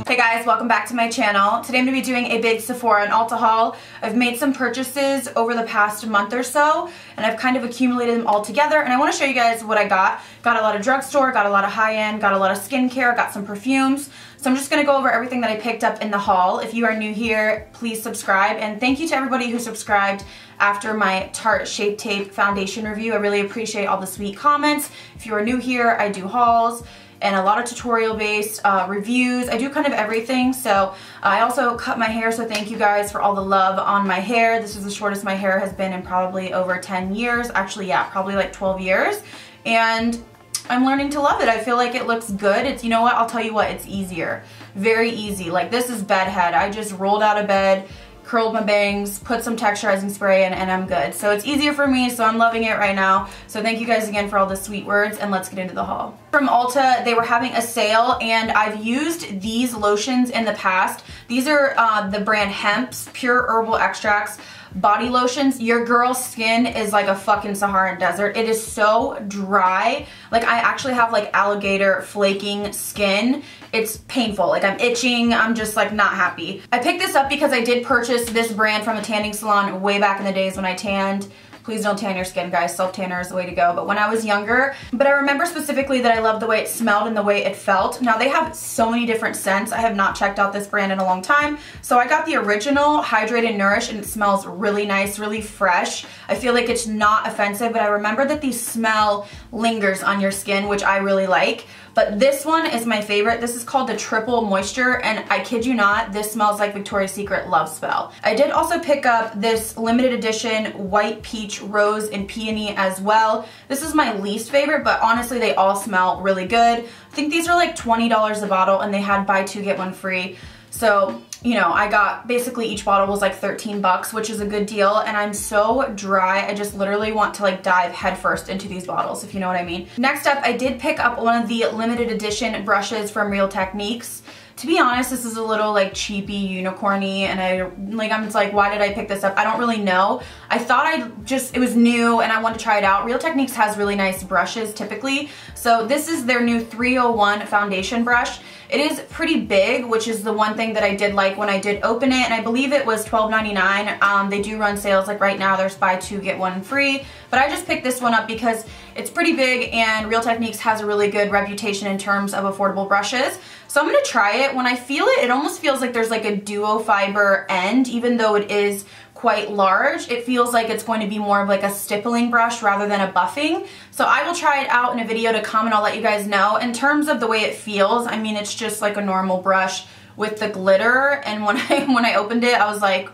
Hey guys, welcome back to my channel. Today I'm going to be doing a big Sephora and Ulta haul. I've made some purchases over the past month or so, and I've kind of accumulated them all together, and I want to show you guys what I got. Got a lot of drugstore, got a lot of high-end, got a lot of skincare, got some perfumes. So I'm just going to go over everything that I picked up in the haul. If you are new here, please subscribe, and thank you to everybody who subscribed after my Tarte Shape Tape foundation review. I really appreciate all the sweet comments. If you are new here, I do hauls and a lot of tutorial based reviews. I do kind of everything. So I also cut my hair, so thank you guys for all the love on my hair. This is the shortest my hair has been in probably over 10 years. Actually, yeah, probably like 12 years. And I'm learning to love it. I feel like it looks good. It's, you know what, I'll tell you what, it's easier. Very easy. Like, this is bed head. I just rolled out of bed, curled my bangs, put some texturizing spray in, and I'm good. So it's easier for me, so I'm loving it right now. So thank you guys again for all the sweet words, and let's get into the haul. From Ulta, they were having a sale, and I've used these lotions in the past. These are the brand Hemp's Pure Herbal Extracts body lotions. Your girl's skin is like a fucking Saharan desert. It is so dry. Like, I actually have like alligator flaking skin. It's painful. Like, I'm itching. I'm just like not happy. I picked this up because I did purchase this brand from a tanning salon way back in the days when I tanned. Please don't tan your skin, guys. Self-tanner is the way to go. But when I was younger, I remember specifically that I loved the way it smelled and the way it felt. Now, they have so many different scents. I have not checked out this brand in a long time. So I got the original Hydrate and Nourish, and it smells really nice, really fresh. I feel like it's not offensive, but I remember that the smell lingers on your skin, which I really like. But this one is my favorite. This is called the Triple Moisture, and I kid you not, this smells like Victoria's Secret Love Spell. I did also pick up this limited edition White Peach Rose and Peony as well. This is my least favorite, but honestly, they all smell really good. I think these are like $20 a bottle, and they had buy two, get one free. So, you know, I got basically each bottle was like 13 bucks, which is a good deal, and I'm so dry. I just literally want to like dive headfirst into these bottles, if you know what I mean. Next up, I did pick up one of the limited edition brushes from Real Techniques. To be honest, this is a little like cheapy, unicorny, and I'm just like, why did I pick this up? I don't really know. I thought it was new and I wanted to try it out. Real Techniques has really nice brushes typically. So this is their new 301 foundation brush. It is pretty big, which is the one thing that I did like when I did open it, and I believe it was $12.99. They do run sales, like right now there's buy two, get one free, but I just picked this one up because it's pretty big, and Real Techniques has a really good reputation in terms of affordable brushes. So I'm going to try it. When I feel it, it almost feels like there's like a duo fiber end, even though it is quite large. It feels like it's going to be more of like a stippling brush rather than a buffing. So I will try it out in a video to come, and I'll let you guys know. In terms of the way it feels, I mean, it's just like a normal brush with the glitter, and when I opened it, I was like,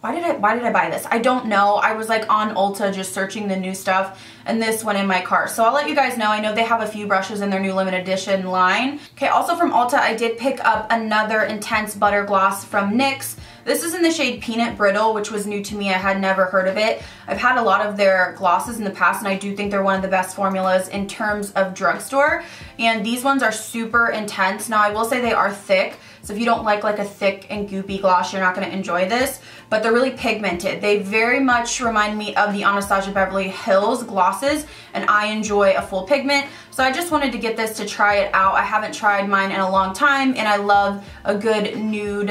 why did I buy this? I don't know. I was like on Ulta just searching the new stuff, and this went in my cart. So I'll let you guys know. I know they have a few brushes in their new limited edition line. Okay, also from Ulta, I did pick up another Intense Butter Gloss from NYX. This is in the shade Peanut Brittle, which was new to me. I had never heard of it. I've had a lot of their glosses in the past, and I do think they're one of the best formulas in terms of drugstore. And these ones are super intense. Now, I will say they are thick. So if you don't like a thick and goopy gloss, you're not going to enjoy this. But they're really pigmented. They very much remind me of the Anastasia Beverly Hills glosses, and I enjoy a full pigment. So I just wanted to get this to try it out. I haven't tried mine in a long time, and I love a good nude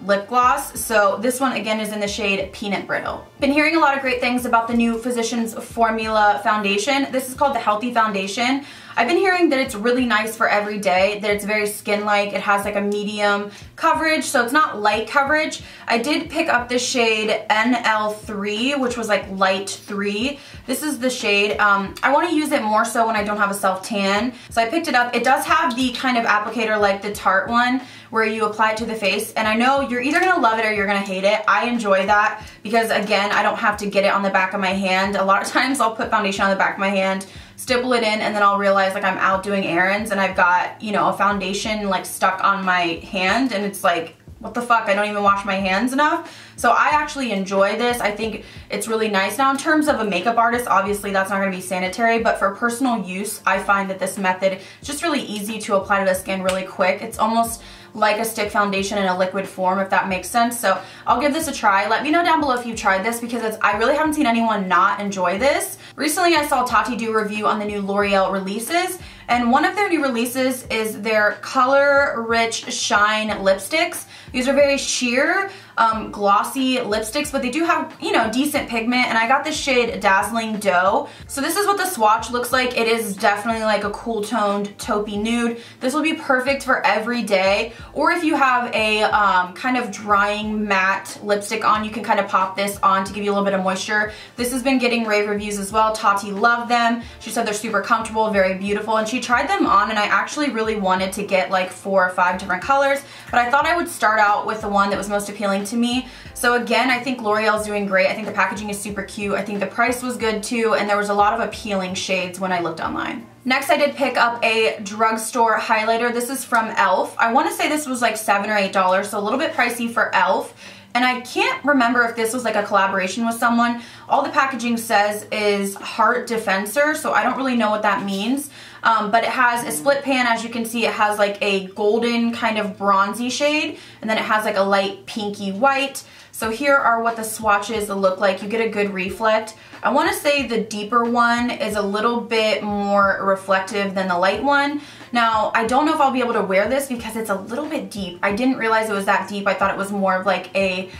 lip gloss. So this one, again, is in the shade Peanut Brittle. Been hearing a lot of great things about the new Physicians Formula foundation. This is called the Healthy Foundation. I've been hearing that it's really nice for every day, that it's very skin-like. It has like a medium coverage, so it's not light coverage. I did pick up this shade NL3, which was like light 3. This is the shade. I want to use it more so when I don't have a self-tan, so I picked it up. It does have the kind of applicator like the Tarte one, where you apply it to the face, and I know you're either gonna love it or you're gonna hate it. I enjoy that because, again, I don't have to get it on the back of my hand. A lot of times I'll put foundation on the back of my hand, stipple it in, and then I'll realize like I'm out doing errands and I've got, you know, a foundation like stuck on my hand, and it's like, what the fuck, I don't even wash my hands enough. So I actually enjoy this. I think it's really nice. Now, in terms of a makeup artist, obviously that's not going to be sanitary, but for personal use, I find that this method is just really easy to apply to the skin really quick. It's almost like a stick foundation in a liquid form, if that makes sense. So I'll give this a try. Let me know down below if you've tried this, because I really haven't seen anyone not enjoy this. Recently I saw Tati do a review on the new L'Oreal releases, And one of their new releases is their Color Rich Shine lipsticks. These are very sheer, glossy lipsticks, but they do have, you know, decent pigment, and I got this shade Dazzling Dough. So this is what the swatch looks like. It is definitely like a cool toned taupey nude. This will be perfect for every day, or if you have a kind of drying matte lipstick on, you can kind of pop this on to give you a little bit of moisture. This has been getting rave reviews as well. Tati loved them. She said they're super comfortable, very beautiful, and she tried them on, and I actually really wanted to get like 4 or 5 different colors, but I thought I would start out with the one that was most appealing to me. So again, I think L'Oreal's doing great. I think the packaging is super cute. I think the price was good too, and there was a lot of appealing shades when I looked online. Next, I did pick up a drugstore highlighter. This is from e.l.f. I want to say this was like $7 or $8, so a little bit pricey for e.l.f. And I can't remember if this was like a collaboration with someone. All the packaging says is Heart Defensor, so I don't really know what that means. But it has a split pan. As you can see, it has like a golden kind of bronzy shade, and then it has like a light pinky white. So here are what the swatches look like. You get a good reflect. I want to say the deeper one is a little bit more reflective than the light one. Now, I don't know if I'll be able to wear this because it's a little bit deep. I didn't realize it was that deep. I thought it was more of like a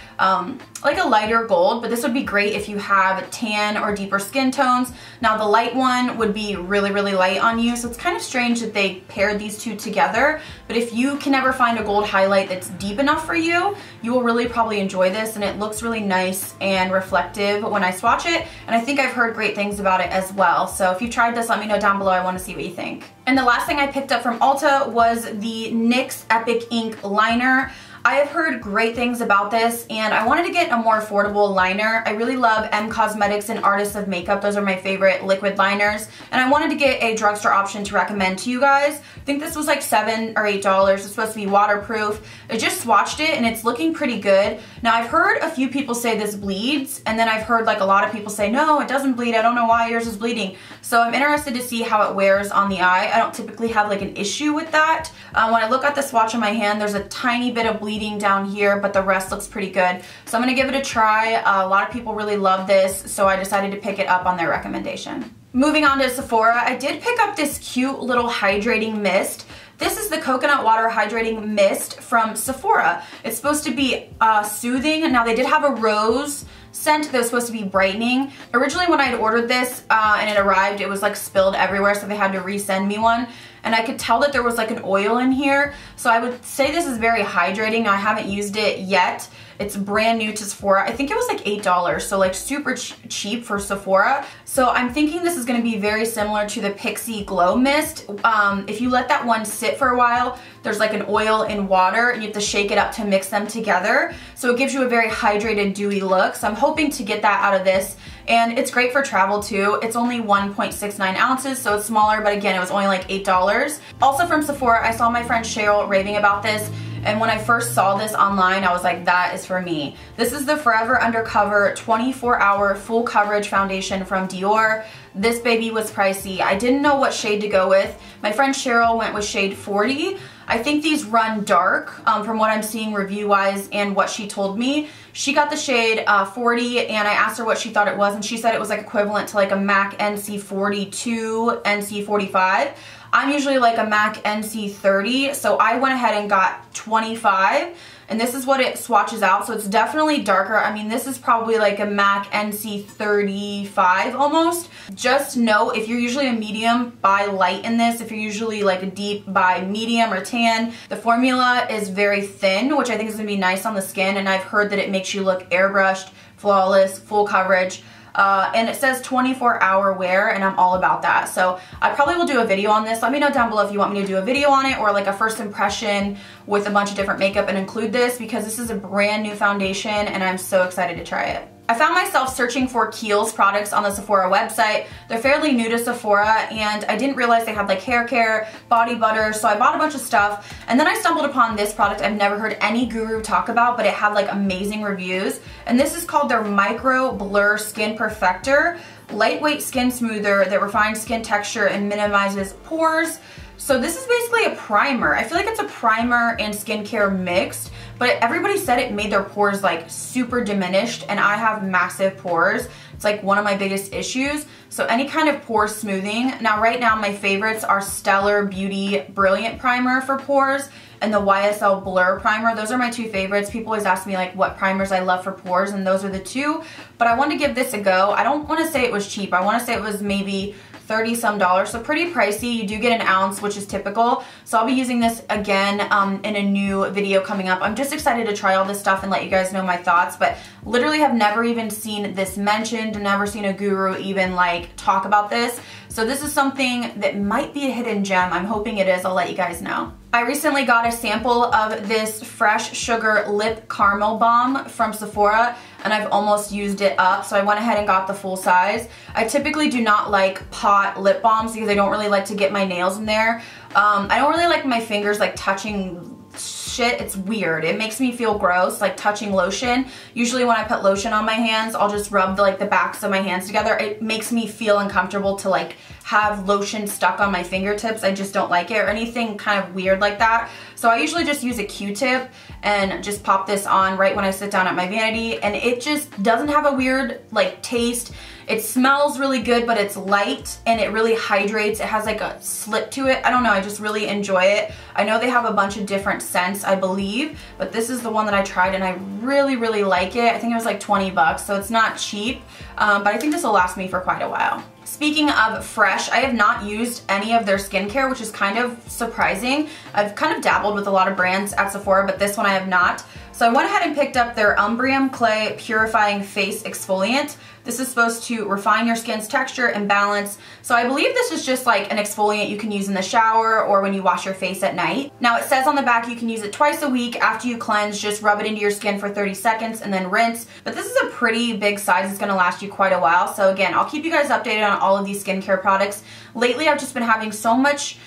lighter gold, but this would be great if you have tan or deeper skin tones. Now, the light one would be really, really light on you, so it's kind of strange that they paired these two together, but if you can ever find a gold highlight that's deep enough for you, you will really probably enjoy this, and it looks really nice and reflective when I swatch it, and I think I've heard great things about it as well. So if you tried this, let me know down below. I want to see what you think. And the last thing I picked up from Ulta was the NYX Epic Ink Liner. I have heard great things about this, and I wanted to get a more affordable liner. I really love M Cosmetics and Artists of Makeup. Those are my favorite liquid liners, and I wanted to get a drugstore option to recommend to you guys. I think this was like $7 or $8. It's supposed to be waterproof. I just swatched it, and it's looking pretty good. Now, I've heard a few people say this bleeds, and then I've heard like a lot of people say, no, it doesn't bleed. I don't know why yours is bleeding. So I'm interested to see how it wears on the eye. I don't typically have like an issue with that. When I look at the swatch on my hand, there's a tiny bit of bleeding down here, but the rest looks pretty good. So I'm gonna give it a try. A lot of people really love this, so I decided to pick it up on their recommendation. Moving on to Sephora, I did pick up this cute little hydrating mist. This is the Coconut Water Hydrating Mist from Sephora. It's supposed to be soothing. Now, they did have a rose scent that was supposed to be brightening. Originally, when I had ordered this and it arrived, it was like spilled everywhere, so they had to resend me one. And I could tell that there was like an oil in here. So I would say this is very hydrating. Now, I haven't used it yet. It's brand new to Sephora. I think it was like $8, so like super cheap for Sephora. So I'm thinking this is gonna be very similar to the Pixi Glow Mist. If you let that one sit for a while, there's like an oil in water, and you have to shake it up to mix them together. So it gives you a very hydrated, dewy look. So I'm hoping to get that out of this. And it's great for travel too. It's only 1.69 ounces, so it's smaller, but again, it was only like $8. Also from Sephora, I saw my friend Cheryl raving about this, and when I first saw this online, I was like, that is for me. This is the Forever Undercover 24-hour full coverage foundation from Dior. This baby was pricey. I didn't know what shade to go with. My friend Cheryl went with shade 40. I think these run dark from what I'm seeing review-wise and what she told me. She got the shade 40, and I asked her what she thought it was, and she said it was like equivalent to like a MAC NC42, NC45. I'm usually like a MAC NC30, so I went ahead and got 25, and this is what it swatches out. So it's definitely darker. I mean, this is probably like a MAC NC35 almost. Just know if you're usually a medium, buy light in this. If you're usually like a deep, buy medium or tan. The formula is very thin, which I think is gonna be nice on the skin, and I've heard that it makes you look airbrushed, flawless, full coverage. And it says 24-hour wear, and I'm all about that. So I probably will do a video on this. Let me know down below if you want me to do a video on it, or like a first impression with a bunch of different makeup and include this, because this is a brand new foundation and I'm so excited to try it. I found myself searching for Kiehl's products on the Sephora website. They're fairly new to Sephora, and I didn't realize they had like hair care, body butter, so I bought a bunch of stuff. And then I stumbled upon this product I've never heard any guru talk about, but it had like amazing reviews. And this is called their Micro Blur Skin Perfector. Lightweight skin smoother that refines skin texture and minimizes pores. So this is basically a primer. I feel like it's a primer and skincare mixed. but everybody said it made their pores like super diminished, and I have massive pores. It's like one of my biggest issues. So any kind of pore smoothing. Now right now my favorites are Stellar Beauty Brilliant Primer for pores and the YSL Blur Primer. Those are my two favorites. People always ask me like what primers I love for pores, and those are the two. But I wanted to give this a go. I don't want to say it was cheap. I want to say it was maybe $30 some, so pretty pricey. You do get an ounce, which is typical. So I'll be using this again in a new video coming up. I'm just excited to try all this stuff and let you guys know my thoughts, but literally have never even seen this mentioned, never seen a guru even like talk about this. So this is something that might be a hidden gem. I'm hoping it is. I'll let you guys know. I recently got a sample of this Fresh Sugar Lip Caramel Balm from Sephora, and I've almost used it up, so I went ahead and got the full size. I typically do not like pot lip balms because I don't really like to get my nails in there. I don't really like my fingers like touching shit. It's weird. It makes me feel gross, like touching lotion. Usually when I put lotion on my hands, I'll just rub the backs of my hands together. It makes me feel uncomfortable to like have lotion stuck on my fingertips. I just don't like it, or anything kind of weird like that. So I usually just use a Q-tip and just pop this on right when I sit down at my vanity, and it just doesn't have a weird like taste. It smells really good, but it's light and it really hydrates. It has like a slip to it. I don't know, I just really enjoy it. I know they have a bunch of different scents, I believe, but this is the one that I tried and I really, really like it. I think it was like 20 bucks, so it's not cheap, but I think this will last me for quite a while. Speaking of Fresh, I have not used any of their skincare, which is kind of surprising. I've kind of dabbled with a lot of brands at Sephora, but this one I have not. So I went ahead and picked up their Umbrium Clay Purifying Face Exfoliant. This is supposed to refine your skin's texture and balance. So I believe this is just like an exfoliant you can use in the shower or when you wash your face at night. Now it says on the back you can use it twice a week after you cleanse. Just rub it into your skin for 30 seconds and then rinse. But this is a pretty big size. It's going to last you quite a while. So again, I'll keep you guys updated on all of these skincare products. Lately I've just been having so much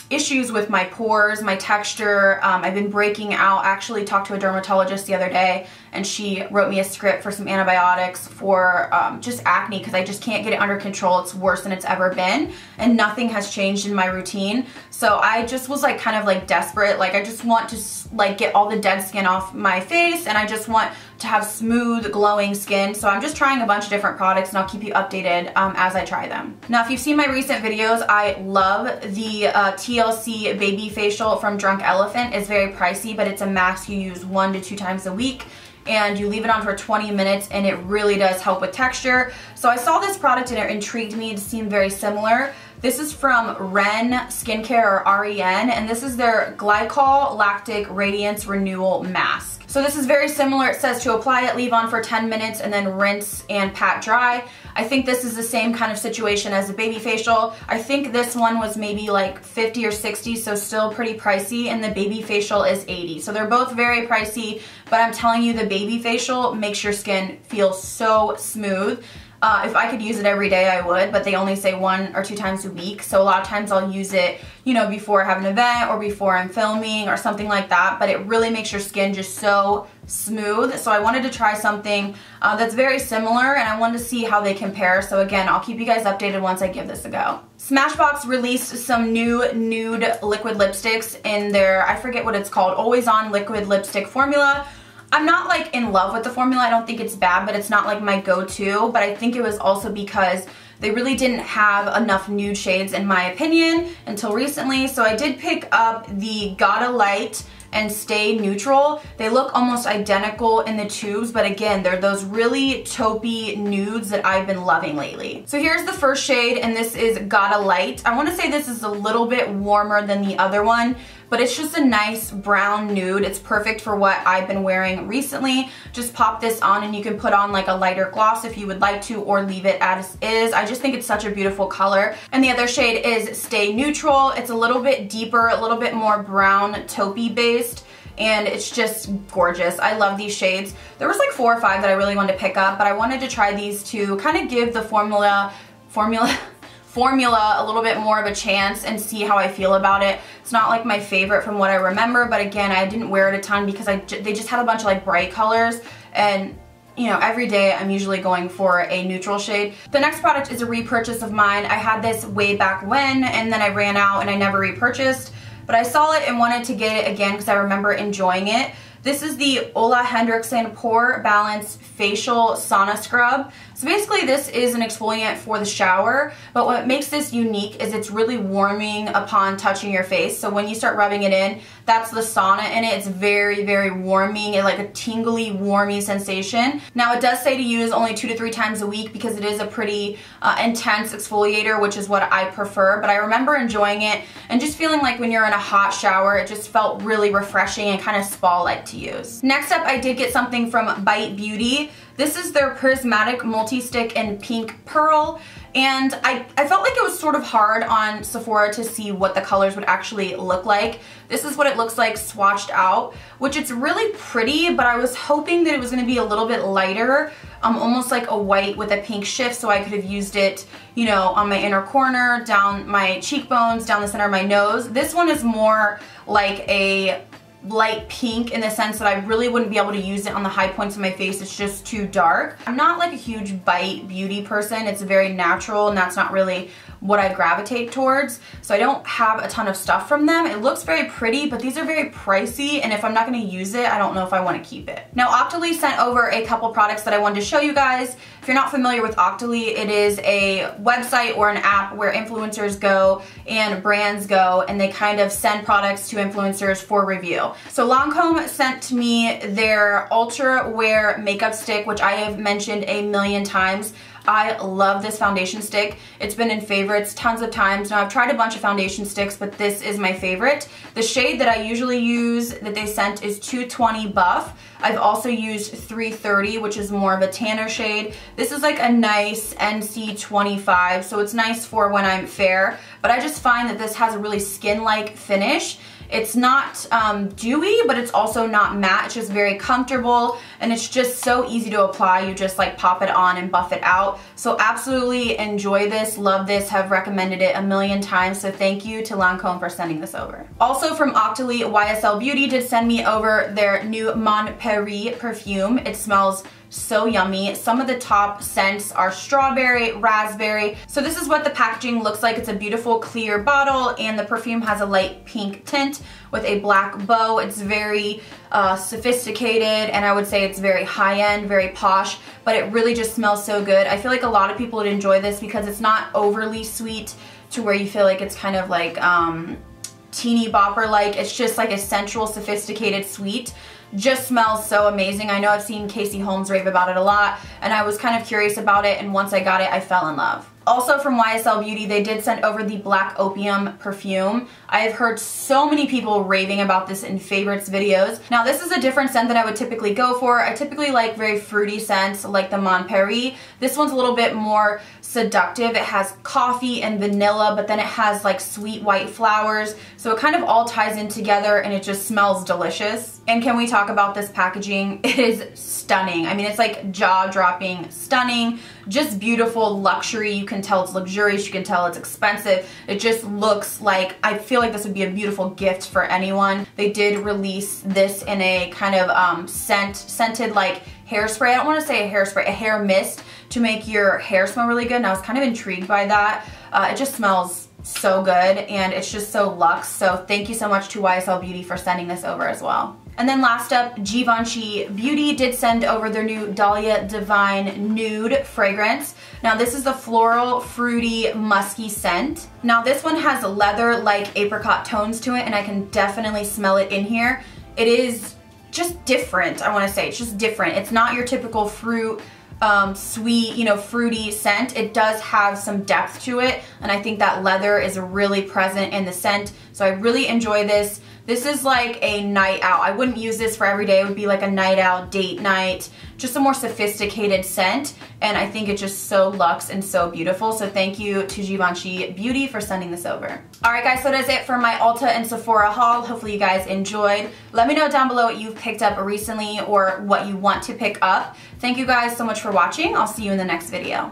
issues with my pores, my texture. I've been breaking out. I actually talked to a dermatologist the other day and she wrote me a script for some antibiotics for just acne because I just can't get it under control. It's worse than it's ever been and nothing has changed in my routine. So I just was like kind of like desperate. Like I just want to like get all the dead skin off my face and I just want to have smooth glowing skin. So I'm just trying a bunch of different products and I'll keep you updated as I try them. Now if you've seen my recent videos, I love the TLC Baby Facial from Drunk Elephant. It's very pricey, but it's a mask you use 1 to 2 times a week and you leave it on for 20 minutes and it really does help with texture. So I saw this product and it intrigued me. It seemed very similar. This is from Ren Skincare, or REN, and this is their Glycol Lactic Radiance Renewal Mask. So this is very similar. It says to apply it, leave on for 10 minutes, and then rinse and pat dry. I think this is the same kind of situation as the baby facial. I think this one was maybe like 50 or 60, so still pretty pricey, and the baby facial is 80. So they're both very pricey, but I'm telling you, the baby facial makes your skin feel so smooth. If I could use it every day, I would, but they only say 1 or 2 times a week. So a lot of times I'll use it, you know, before I have an event or before I'm filming or something like that. But it really makes your skin just so smooth. So I wanted to try something that's very similar and I wanted to see how they compare. So again, I'll keep you guys updated once I give this a go. Smashbox released some new nude liquid lipsticks in their, I forget what it's called, Always On Liquid Lipstick formula. I'm not like in love with the formula. I don't think it's bad, but it's not like my go-to. But I think it was also because they really didn't have enough nude shades in my opinion until recently. So I did pick up the Gotta Light and Stay Neutral. They look almost identical in the tubes, but again, they're those really taupey nudes that I've been loving lately. So here's the first shade, and this is Gotta Light. I want to say this is a little bit warmer than the other one, but it's just a nice brown nude. It's perfect for what I've been wearing recently. Just pop this on and you can put on like a lighter gloss if you would like to, or leave it as is. I just think it's such a beautiful color. And the other shade is Stay Neutral. It's a little bit deeper, a little bit more brown taupey based, and it's just gorgeous. I love these shades. There was like 4 or 5 that I really wanted to pick up, but I wanted to try these to kind of give the formula a little bit more of a chance and see how I feel about it. It's not like my favorite from what I remember, but again, I didn't wear it a ton because they just had a bunch of like bright colors, and you know, every day I'm usually going for a neutral shade. The next product is a repurchase of mine. I had this way back when, and then I ran out and I never repurchased, but I saw it and wanted to get it again because I remember enjoying it. This is the Ole Henriksen Pore Balance Facial Sauna Scrub. So basically this is an exfoliant for the shower, but what makes this unique is it's really warming upon touching your face. So when you start rubbing it in, that's the sauna in it. It's very, very warming. It's like a tingly, warmy sensation. Now it does say to use only 2 to 3 times a week because it is a pretty intense exfoliator, which is what I prefer. But I remember enjoying it and just feeling like when you're in a hot shower, it just felt really refreshing and kind of spa-like to use. Next up, I did get something from Bite Beauty. This is their Prismatic Multi-Stick in Pink Pearl. And I felt like it was sort of hard on Sephora to see what the colors would actually look like. This is what it looks like swatched out, which it's really pretty, but I was hoping that it was going to be a little bit lighter, almost like a white with a pink shift, so I could have used it, you know, on my inner corner, down my cheekbones, down the center of my nose. This one is more like a light pink in the sense that I really wouldn't be able to use it on the high points of my face. It's just too dark. I'm not like a huge Bite Beauty person. It's very natural and that's not really what I gravitate towards. So I don't have a ton of stuff from them. It looks very pretty, but these are very pricey, and if I'm not going to use it, I don't know if I want to keep it. Now Octoly sent over a couple products that I wanted to show you guys. If you're not familiar with Octoly, it is a website or an app where influencers go and brands go, and they kind of send products to influencers for review. So Lancome sent me their Ultra Wear Makeup Stick, which I have mentioned a million times. I love this foundation stick. It's been in favorites tons of times. Now I've tried a bunch of foundation sticks, but this is my favorite. The shade that I usually use that they sent is 220 Buff. I've also used 330, which is more of a tanner shade. This is like a nice NC25, so it's nice for when I'm fair, but I just find that this has a really skin-like finish. It's not dewy, but it's also not matte. It's just very comfortable, and it's just so easy to apply. You just like pop it on and buff it out. So absolutely enjoy this, love this, have recommended it a million times. So thank you to Lancome for sending this over. Also from Octoly, YSL Beauty did send me over their new Mon Paris perfume. It smells so yummy. Some of the top scents are strawberry, raspberry. So this is what the packaging looks like. It's a beautiful clear bottle, and the perfume has a light pink tint with a black bow. It's very sophisticated, and I would say it's very high-end, very posh, but it really just smells so good. I feel like a lot of people would enjoy this because it's not overly sweet to where you feel like it's kind of like teeny bopper-like. It's just like a sensual, sophisticated sweet. Just smells so amazing. I know I've seen Casey Holmes rave about it a lot, and I was kind of curious about it, and once I got it, I fell in love. Also from YSL Beauty, they did send over the Black Opium perfume. I have heard so many people raving about this in favorites videos. Now this is a different scent that I would typically go for. I typically like very fruity scents like the Mon Paris. This one's a little bit more seductive. It has coffee and vanilla, but then it has like sweet white flowers. So it kind of all ties in together, and it just smells delicious. And can we talk about this packaging? It is stunning. I mean, it's like jaw-dropping stunning, just beautiful luxury. You can tell it's luxurious, you can tell it's expensive. It just looks like, I feel like this would be a beautiful gift for anyone. They did release this in a kind of scented like hairspray. I don't want to say a hairspray, a hair mist to make your hair smell really good, and I was kind of intrigued by that. It just smells so good, and it's just so luxe. So thank you so much to YSL Beauty for sending this over as well. And then last up, Givenchy Beauty did send over their new Dahlia Divine Nude fragrance. Now this is the floral, fruity, musky scent. Now this one has leather-like apricot tones to it, and I can definitely smell it in here. It is just different, I want to say. It's just different. It's not your typical fruit, sweet, you know, fruity scent. It does have some depth to it, and I think that leather is really present in the scent. So I really enjoy this. This is like a night out. I wouldn't use this for every day. It would be like a night out, date night, just a more sophisticated scent, and I think it's just so luxe and so beautiful. So thank you to Givenchy Beauty for sending this over. Alright guys, so that's it for my Ulta and Sephora haul. Hopefully you guys enjoyed. Let me know down below what you've picked up recently or what you want to pick up. Thank you guys so much for watching. I'll see you in the next video.